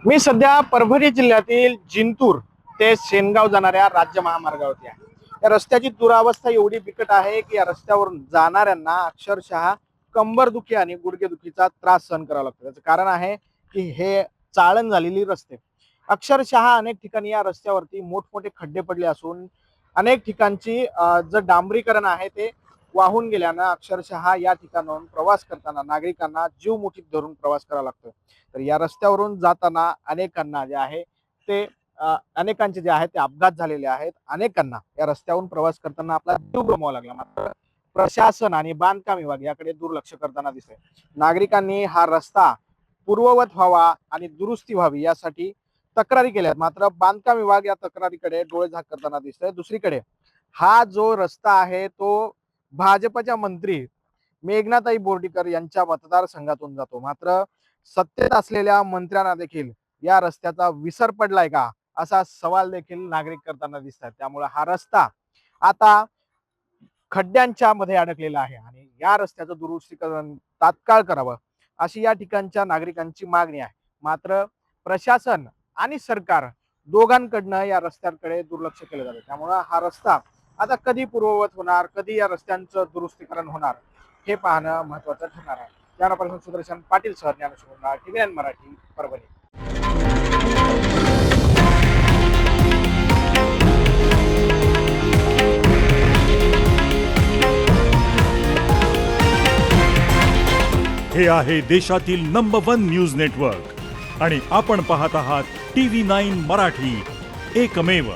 मी सध्या परभणी जिल्ह्यातील जिंतूर ते सेनगाव जाणाऱ्या राज्य महामार्गावरती आहे। या रस्त्याची दुरावस्था एवढी बिकट आहे की या रस्त्यावरून जाणाऱ्यांना अक्षरशः कंबरदुखी आणि गुडघेदुखीचा त्रास सहन करावा लागतो। त्याचं कारण आहे की हे चाळण झालेली रस्ते, अक्षरशः अनेक ठिकाणी या रस्त्यावरती मोठमोठे खड्डे पडले असून अनेक ठिकाणची जे डांबरीकरण आहे ते वाहून गेल्यानं अक्षरशः या ठिकाणाहून प्रवास करताना नागरिकांना जीव मुठीत धरून प्रवास करावा लागतो। तर या रस्त्यावरून जाताना अनेकांना जे आहे ते अनेकांचे जे आहे ते अपघात झालेले आहेत। अनेकांना या रस्त्यावरून प्रवास करताना आपला जीव गमवावा लागला। मात्र प्रशासन आणि बांधकाम विभाग याकडे दुर्लक्ष करताना दिसतंय। नागरिकांनी हा रस्ता पूर्ववत व्हावा आणि दुरुस्ती व्हावी यासाठी तक्रारी केल्यात, मात्र बांधकाम विभाग या तक्रारीकडे डोळे झाक करताना दिसतंय। दुसरीकडे हा जो रस्ता आहे तो भाजपच्या मंत्री मेघनाताई बोर्डीकर यांच्या मतदारसंघातून जातो। मात्र सत्तेत असलेल्या मंत्र्यांना देखील या रस्त्याचा विसर पडलाय का असा सवाल देखील नागरिक करताना दिसतात। त्यामुळे हा रस्ता आता खड्ड्यांच्या मध्ये अडकलेला आहे आणि या रस्त्याचं दुरुस्तीकरण तात्काळ करावं अशी या ठिकाणच्या नागरिकांची मागणी आहे। मात्र प्रशासन आणि सरकार दोघांकडनं या रस्त्याकडे दुर्लक्ष केलं जातं। त्यामुळे हा रस्ता आता कधी पूर्ववत होणार, कधी या रस्त्यांचं दुरुस्तीकरण होणार हे पाहणं महत्वाचं ठरणार आहे। त्यानंतर सुदर्शन पाटील सर, ज्ञानेश्वर TVN मराठी, परभणी। हे आहे देशातील नंबर 1 न्यूज नेटवर्क आणि आपण पाहत आहात TV9 मराठी, एकमेव।